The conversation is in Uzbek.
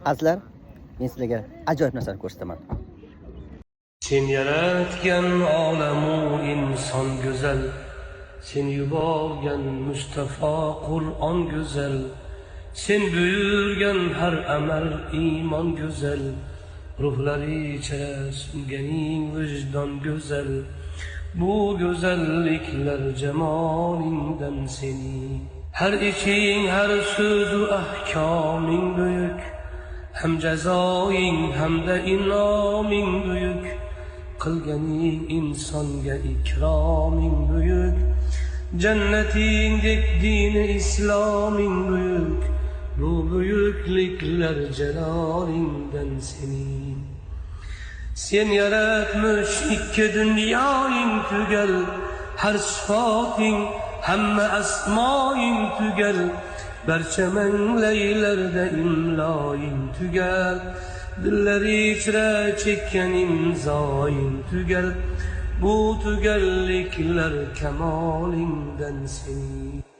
Azizlar, men sizlarga ajoyib narsani ko'rsataman. Sen yaratgan olamu inson go'zal, sen yuborgan Mustafa Qur'on go'zal, sen buyurgan har amal iymon go'zal, ruhlari ichra sunganing vijdon go'zal. Bu go'zalliklar jamolingdan sening, har ishing, har so'zu ahkoming buyuk, hem jazoing hamda inoming buyuk, qilganing insonga ikroming buyuk, jannatingdek dini isloming buyuk. Bu buyukliklar jalolingdan sening. Sen yaratmış ikki dunyoing tugal, har sifating hamma asmoing tugal, barcha manglaylarda imloing tugal, dillari ichra chekkan imzoing tugal. Bu tugalliklar kamolingdan sening.